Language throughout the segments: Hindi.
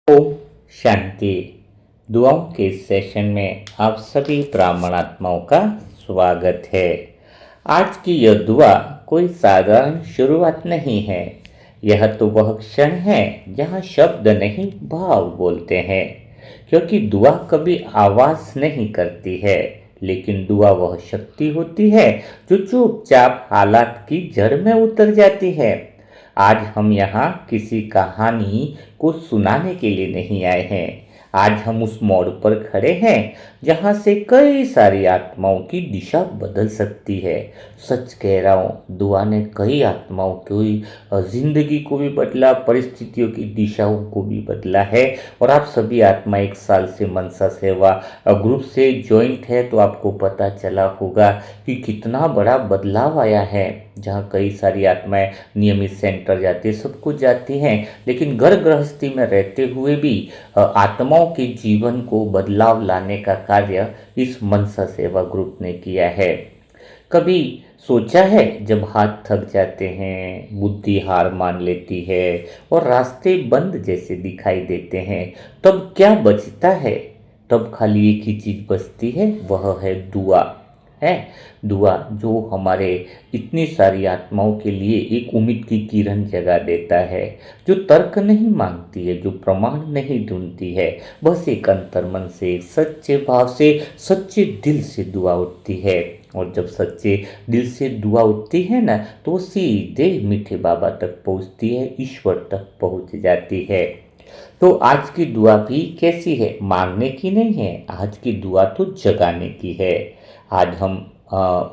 ओम शांति। दुआओं के सेशन में आप सभी ब्राह्मण आत्माओं का स्वागत है। आज की यह दुआ कोई साधारण शुरुआत नहीं है। यह तो वह क्षण है जहाँ शब्द नहीं भाव बोलते हैं, क्योंकि दुआ कभी आवाज नहीं करती है, लेकिन दुआ वह शक्ति होती है जो चुपचाप हालात की जड़ में उतर जाती है। आज हम यहाँ किसी कहानी को सुनाने के लिए नहीं आए हैं। आज हम उस मोड़ पर खड़े हैं जहाँ से कई सारी आत्माओं की दिशा बदल सकती है। सच कह रहा हूँ, दुआ ने कई आत्माओं की जिंदगी को भी बदला, परिस्थितियों की दिशाओं को भी बदला है। और आप सभी आत्मा एक साल से मनसा सेवा ग्रुप से ज्वाइंट है, तो आपको पता चला होगा कि कितना बड़ा बदलाव आया है। जहाँ कई सारी आत्माएं नियमित सेंटर जाती है, सब कुछ जाती हैं, लेकिन घर गृहस्थी में रहते हुए भी आत्माओं के जीवन को बदलाव लाने का कार्य इस मनसा सेवा ग्रुप ने किया है। कभी सोचा है, जब हाथ थक जाते हैं, बुद्धि हार मान लेती है और रास्ते बंद जैसे दिखाई देते हैं, तब क्या बचता है? तब खाली एक ही चीज बचती है, वह है दुआ। है दुआ जो हमारे इतनी सारी आत्माओं के लिए एक उम्मीद की किरण जगा देता है, जो तर्क नहीं मांगती है, जो प्रमाण नहीं ढूंढती है। बस एक अंतर्मन से, सच्चे भाव से, सच्चे दिल से दुआ उठती है। और जब सच्चे दिल से दुआ उठती है ना, तो वो सीधे मीठे बाबा तक पहुंचती है, ईश्वर तक पहुंच जाती है। तो आज की दुआ भी कैसी है? मांगने की नहीं है, आज की दुआ तो जगाने की है। आज हम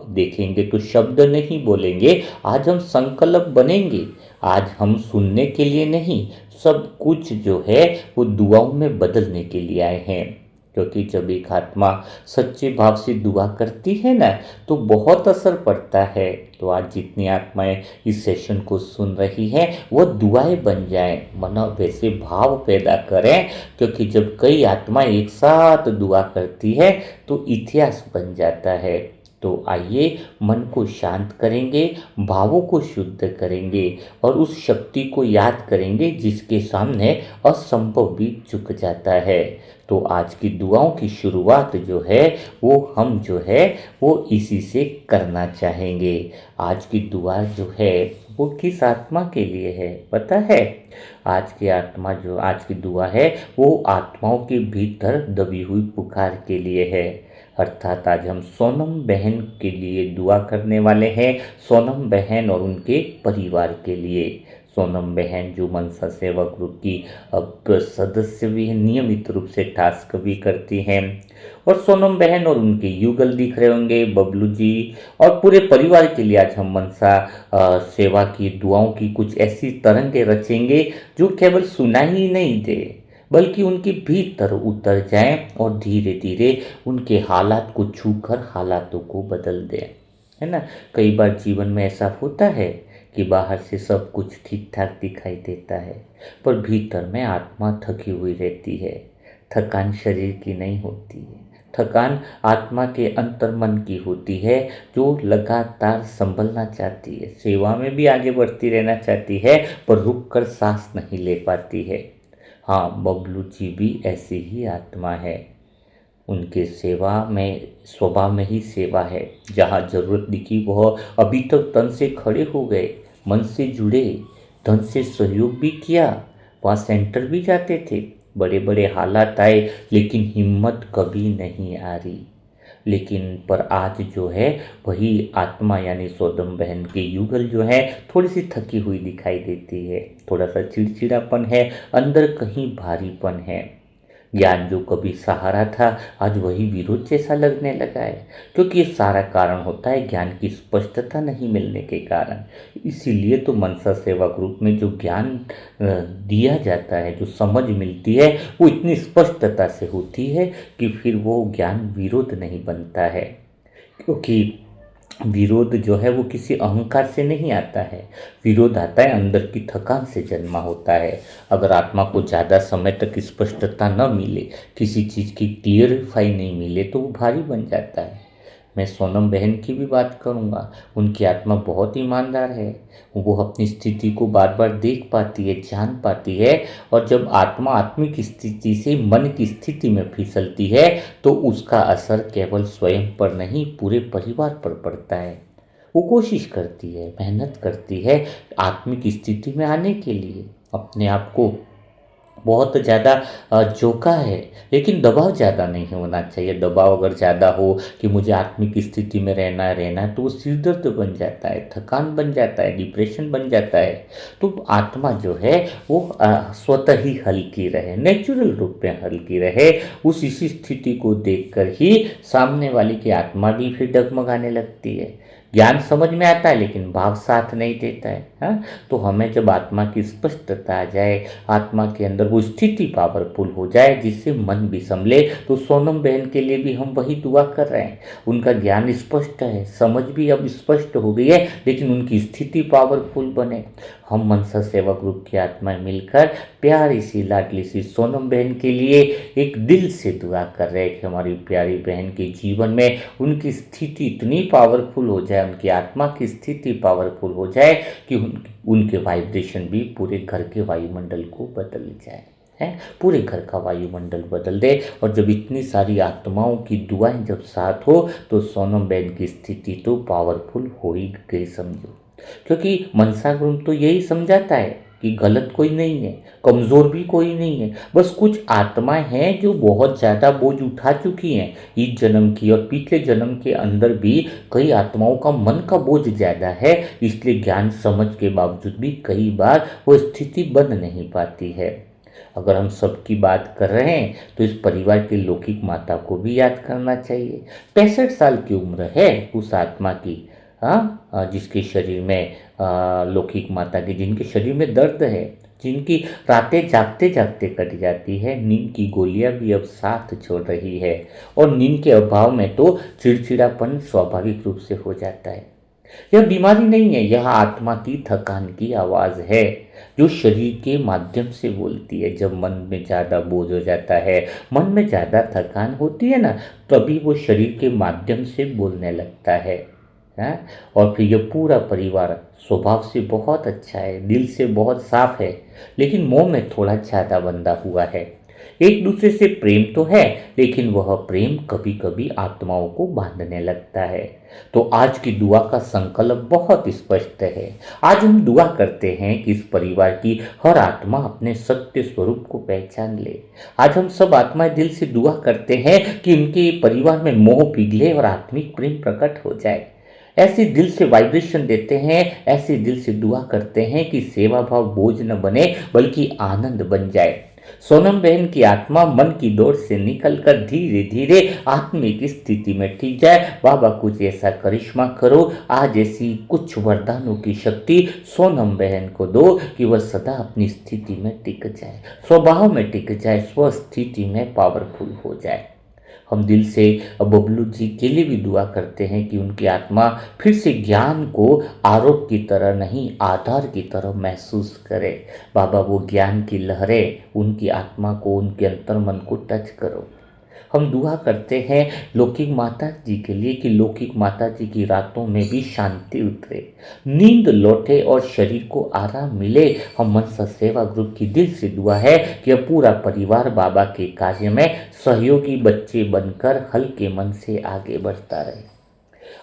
देखेंगे तो शब्द नहीं बोलेंगे, आज हम संकल्प बनेंगे। आज हम सुनने के लिए नहीं, सब कुछ जो है वो दुआओं में बदलने के लिए आए हैं। क्योंकि जब एक आत्मा सच्चे भाव से दुआ करती है ना, तो बहुत असर पड़ता है। तो आज जितनी आत्माएं इस सेशन को सुन रही हैं, वो दुआएं बन जाएं, मनो वैसे भाव पैदा करें। क्योंकि जब कई आत्माएं एक साथ दुआ करती है तो इतिहास बन जाता है। तो आइए मन को शांत करेंगे, भावों को शुद्ध करेंगे और उस शक्ति को याद करेंगे जिसके सामने असंभव भी झुक जाता है। तो आज की दुआओं की शुरुआत जो है वो हम जो है वो इसी से करना चाहेंगे। आज की दुआ जो है वो किस आत्मा के लिए है पता है? आज की दुआ है वो आत्माओं के भीतर दबी हुई पुकार के लिए है। अर्थात आज हम सोनम बहन के लिए दुआ करने वाले हैं, सोनम बहन और उनके परिवार के लिए। सोनम बहन जो मनसा सेवा ग्रुप की अब सदस्य भी हैं, नियमित रूप से टास्क भी करती हैं। और सोनम बहन और उनके युगल दिख रहे होंगे, बबलू जी, और पूरे परिवार के लिए आज हम मनसा सेवा की दुआओं की कुछ ऐसी तरंगें रचेंगे जो केवल सुना ही नहीं दे, बल्कि उनके भीतर उतर जाएं और धीरे धीरे उनके हालात को छूकर हालातों को बदल दें। है ना? कई बार जीवन में ऐसा होता है कि बाहर से सब कुछ ठीक ठाक दिखाई देता है, पर भीतर में आत्मा थकी हुई रहती है। थकान शरीर की नहीं होती है, थकान आत्मा के अंतर्मन की होती है, जो लगातार संभलना चाहती है, सेवा में भी आगे बढ़ती रहना चाहती है, पर रुक कर सांस नहीं ले पाती है। हाँ, बबलू जी भी ऐसी ही आत्मा है। उनके सेवा में स्वभाव में ही सेवा है। जहाँ जरूरत दिखी वह अभी तक तन से खड़े हो गए, मन से जुड़े, धन से सहयोग भी किया, वहाँ सेंटर भी जाते थे। बड़े बड़े हालात आए, लेकिन हिम्मत कभी नहीं आ रही। लेकिन पर आज जो है वही आत्मा यानी सोदम बहन के युगल जो है थोड़ी सी थकी हुई दिखाई देती है, थोड़ा सा चिड़चिड़ापन है, अंदर कहीं भारीपन है। ज्ञान जो कभी सहारा था, आज वही विरोध जैसा लगने लगा है। क्योंकि ये सारा कारण होता है ज्ञान की स्पष्टता नहीं मिलने के कारण। इसीलिए तो मनसा सेवा ग्रुप में जो ज्ञान दिया जाता है, जो समझ मिलती है, वो इतनी स्पष्टता से होती है कि फिर वो ज्ञान विरोध नहीं बनता है। क्योंकि विरोध जो है वो किसी अहंकार से नहीं आता है, विरोध आता है अंदर की थकान से जन्मा होता है। अगर आत्मा को ज़्यादा समय तक स्पष्टता न मिले, किसी चीज़ की क्लियरिफाई नहीं मिले, तो वो भारी बन जाता है। मैं सोनम बहन की भी बात करूँगा। उनकी आत्मा बहुत ईमानदार है। वो अपनी स्थिति को बार बार देख पाती है, जान पाती है, और जब आत्मा आत्मिक स्थिति से मन की स्थिति में फिसलती है तो उसका असर केवल स्वयं पर नहीं पूरे परिवार पर पड़ता है। वो कोशिश करती है, मेहनत करती है आत्मिक स्थिति में आने के लिए, अपने आप को बहुत ज़्यादा झोंका है, लेकिन दबाव ज़्यादा नहीं होना चाहिए। दबाव अगर ज़्यादा हो कि मुझे आत्मिक स्थिति में रहना है तो वो सिर दर्द बन जाता है, थकान बन जाता है, डिप्रेशन बन जाता है। तो आत्मा जो है वो स्वतः ही हल्की रहे, नेचुरल रूप में हल्की रहे। उस इसी स्थिति को देखकर ही सामने वाले की आत्मा भी फिर डगमगाने लगती है। ज्ञान समझ में आता है लेकिन भाव साथ नहीं देता है। हाँ, तो हमें जब आत्मा की स्पष्टता आ जाए, आत्मा के अंदर वो स्थिति पावरफुल हो जाए जिससे मन भी संभले, तो सोनम बहन के लिए भी हम वही दुआ कर रहे हैं। उनका ज्ञान स्पष्ट है, समझ भी अब स्पष्ट हो गई है, लेकिन उनकी स्थिति पावरफुल बने। हम मनसा सेवा ग्रुप की आत्माएं मिलकर प्यारी सी लाडली सी सोनम बहन के लिए एक दिल से दुआ कर रहे हैं कि हमारी प्यारी बहन के जीवन में उनकी स्थिति इतनी पावरफुल हो जाए, उनकी आत्मा की स्थिति पावरफुल हो जाए कि उनके वाइब्रेशन भी पूरे घर के वायुमंडल को बदल जाए, है पूरे घर का वायुमंडल बदल दे। और जब इतनी सारी आत्माओं की दुआएं जब साथ हो तो सोनम बहन की स्थिति तो पावरफुल हो ही गई समझो। क्योंकि मनसा ग्रुप तो यही समझाता है कि गलत कोई नहीं है, कमज़ोर भी कोई नहीं है, बस कुछ आत्माएं हैं जो बहुत ज़्यादा बोझ उठा चुकी हैं इस जन्म की, और पिछले जन्म के अंदर भी कई आत्माओं का मन का बोझ ज़्यादा है, इसलिए ज्ञान समझ के बावजूद भी कई बार वो स्थिति बन नहीं पाती है। अगर हम सबकी बात कर रहे हैं तो इस परिवार की लौकिक माता को भी याद करना चाहिए। 65 साल की उम्र है उस आत्मा की, हाँ, जिसके शरीर में लौकिक माता की, जिनके शरीर में दर्द है, जिनकी रातें जागते जागते कट जाती है, नींद की गोलियां भी अब साथ छोड़ रही है, और नींद के अभाव में तो चिड़चिड़ापन स्वाभाविक रूप से हो जाता है। यह बीमारी नहीं है, यह आत्मा की थकान की आवाज़ है जो शरीर के माध्यम से बोलती है। जब मन में ज़्यादा बोझ हो जाता है, मन में ज़्यादा थकान होती है ना, तभी वो शरीर के माध्यम से बोलने लगता है। और फिर यह पूरा परिवार स्वभाव से बहुत अच्छा है, दिल से बहुत साफ है, लेकिन मोह में थोड़ा ज़्यादा बंधा हुआ है। एक दूसरे से प्रेम तो है, लेकिन वह प्रेम कभी कभी आत्माओं को बांधने लगता है। तो आज की दुआ का संकल्प बहुत स्पष्ट है। आज हम दुआ करते हैं कि इस परिवार की हर आत्मा अपने सत्य स्वरूप को पहचान ले। आज हम सब आत्माएं दिल से दुआ करते हैं कि उनके परिवार में मोह पिघले और आत्मिक प्रेम प्रकट हो जाए। ऐसे दिल से वाइब्रेशन देते हैं, ऐसे दिल से दुआ करते हैं कि सेवा भाव बोझ न बने बल्कि आनंद बन जाए। सोनम बहन की आत्मा मन की दौड़ से निकलकर धीरे धीरे आत्मिक स्थिति में ठीक जाए। बाबा कुछ ऐसा करिश्मा करो, आज ऐसी कुछ वरदानों की शक्ति सोनम बहन को दो कि वह सदा अपनी स्थिति में टिक जाए, स्वभाव में टिक जाए, स्वस्थिति में पावरफुल हो जाए। हम दिल से बबलू जी के लिए भी दुआ करते हैं कि उनकी आत्मा फिर से ज्ञान को आरोप की तरह नहीं, आधार की तरह महसूस करे। बाबा वो ज्ञान की लहरें उनकी आत्मा को, उनके अंतर मन को टच करो। हम दुआ करते हैं लौकिक माता जी के लिए कि लौकिक माता जी की रातों में भी शांति उतरे, नींद लौटे और शरीर को आराम मिले। हम मनसा सेवा ग्रुप की दिल से दुआ है कि अब पूरा परिवार बाबा के कार्य में सहयोगी बच्चे बनकर हल्के मन से आगे बढ़ता रहे।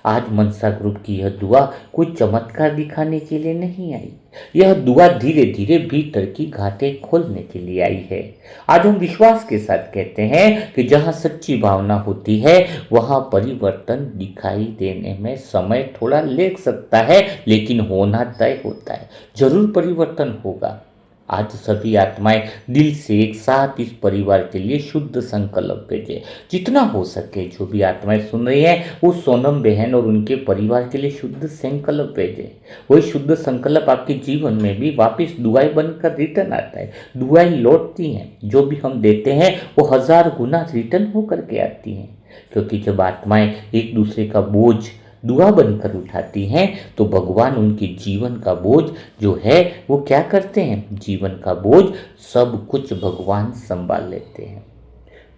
आज मनसा ग्रुप की यह दुआ कोई चमत्कार दिखाने के लिए नहीं आई, यह दुआ धीरे धीरे भीतर की घाटें खोलने के लिए आई है। आज हम विश्वास के साथ कहते हैं कि जहाँ सच्ची भावना होती है वहाँ परिवर्तन दिखाई देने में समय थोड़ा लग सकता है, लेकिन होना तय होता है, जरूर परिवर्तन होगा। आज सभी आत्माएं दिल से एक साथ इस परिवार के लिए शुद्ध संकल्प भेजे। जितना हो सके जो भी आत्माएं सुन रही हैं वो सोनम बहन और उनके परिवार के लिए शुद्ध संकल्प भेजे। वही शुद्ध संकल्प आपके जीवन में भी वापस दुआएं बनकर रिटर्न आता है। दुआएं लौटती हैं, जो भी हम देते हैं वो 1000 गुना रिटर्न होकर के आती हैं। क्योंकि जब आत्माएं एक दूसरे का बोझ दुआ बनकर उठाती हैं तो भगवान उनके जीवन का बोझ जो है वो क्या करते हैं, जीवन का बोझ सब कुछ भगवान संभाल लेते हैं।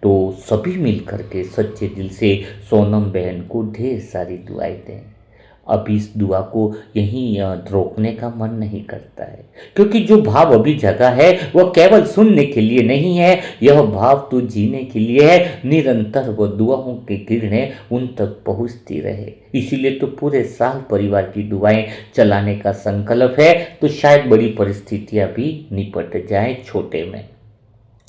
तो सभी मिल कर के सच्चे दिल से सोनम बहन को ढेर सारी दुआएं दें। अब इस दुआ को यहीं रोकने का मन नहीं करता है, क्योंकि जो भाव अभी जगा है वह केवल सुनने के लिए नहीं है, यह भाव तो जीने के लिए है। निरंतर वो दुआओं की किरणें उन तक पहुंचती रहे, इसीलिए तो पूरे साल परिवार की दुआएं चलाने का संकल्प है। तो शायद बड़ी परिस्थितियां भी निपट जाए छोटे में।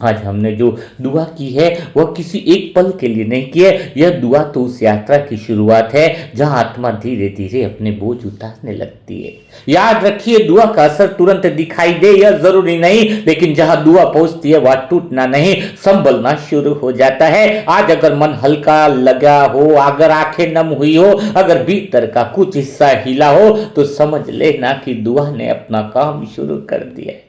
आज हमने जो दुआ की है वह किसी एक पल के लिए नहीं की है, यह दुआ तो उस यात्रा की शुरुआत है जहां आत्मा धीरे धीरे अपने बोझ उतारने लगती है। याद रखिए, दुआ का असर तुरंत दिखाई दे यह जरूरी नहीं, लेकिन जहां दुआ पहुंचती है वह टूटना नहीं, संभलना शुरू हो जाता है। आज अगर मन हल्का लगा हो, अगर आंखें नम हुई हो, अगर भीतर का कुछ हिस्सा हिला हो, तो समझ लेना कि दुआ ने अपना काम शुरू कर दिया है।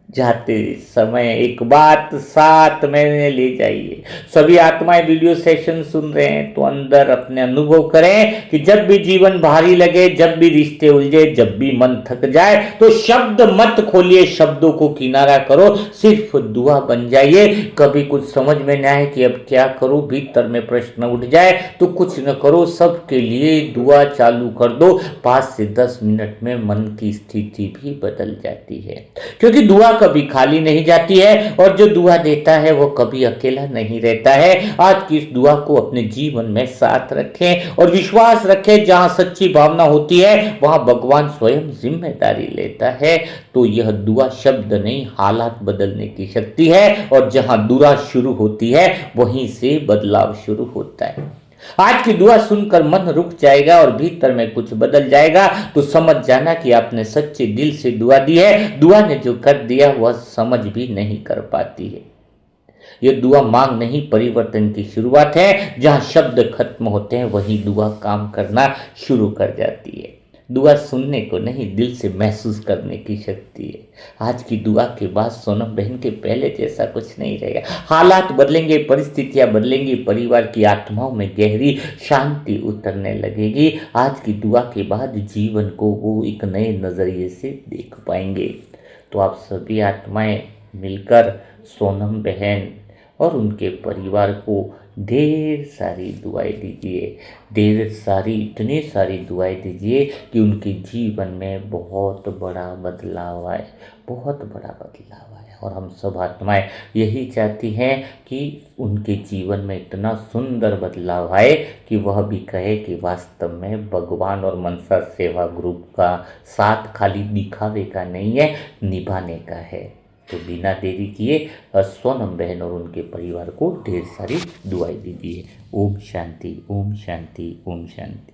जाते समय एक बात साथ में ले जाइए। सभी आत्माएं वीडियो सेशन सुन रहे हैं तो अंदर अपने अनुभव करें कि जब भी जीवन भारी लगे, जब भी रिश्ते उलझे, जब भी मन थक जाए, तो शब्द मत खोलिए, शब्दों को किनारा करो, सिर्फ दुआ बन जाइए। कभी कुछ समझ में न आए कि अब क्या करूं, भीतर में प्रश्न उठ जाए, तो कुछ न करो, सबके लिए दुआ चालू कर दो। 5 से 10 मिनट में मन की स्थिति भी बदल जाती है, क्योंकि दुआ कभी खाली नहीं जाती है और जो दुआ देता है वो कभी अकेला नहीं रहता है। आज की इस दुआ को अपने जीवन में साथ रखें और विश्वास रखें, जहां सच्ची भावना होती है वहां भगवान स्वयं जिम्मेदारी लेता है। तो यह दुआ शब्द नहीं, हालात बदलने की शक्ति है, और जहां दुआ शुरू होती है वहीं से बदलाव शुरू होता है। आज की दुआ सुनकर मन रुक जाएगा और भीतर में कुछ बदल जाएगा, तो समझ जाना कि आपने सच्चे दिल से दुआ दी है। दुआ ने जो कर दिया वह समझ भी नहीं कर पाती है। यह दुआ मांग नहीं, परिवर्तन की शुरुआत है। जहां शब्द खत्म होते हैं वहीं दुआ काम करना शुरू कर जाती है। दुआ सुनने को नहीं, दिल से महसूस करने की शक्ति है। आज की दुआ के बाद सोनम बहन के पहले जैसा कुछ नहीं रहेगा। हालात बदलेंगे, परिस्थितियां बदलेंगी, परिवार की आत्माओं में गहरी शांति उतरने लगेगी। आज की दुआ के बाद जीवन को वो एक नए नजरिए से देख पाएंगे। तो आप सभी आत्माएं मिलकर सोनम बहन और उनके परिवार को ढेर सारी दुआएं दीजिए, ढेर सारी, इतनी सारी दुआएं दीजिए कि उनके जीवन में बहुत बड़ा बदलाव आए, बहुत बड़ा बदलाव आए। और हम सब आत्माएं यही चाहती हैं कि उनके जीवन में इतना सुंदर बदलाव आए कि वह भी कहे कि वास्तव में भगवान और मनसा सेवा ग्रुप का साथ खाली दिखावे का नहीं है, निभाने का है। तो बिना देरी किए सोनम बहन और उनके परिवार को ढेर सारी दुआएं दीजिए। ओम शांति, ओम शांति, ओम शांति।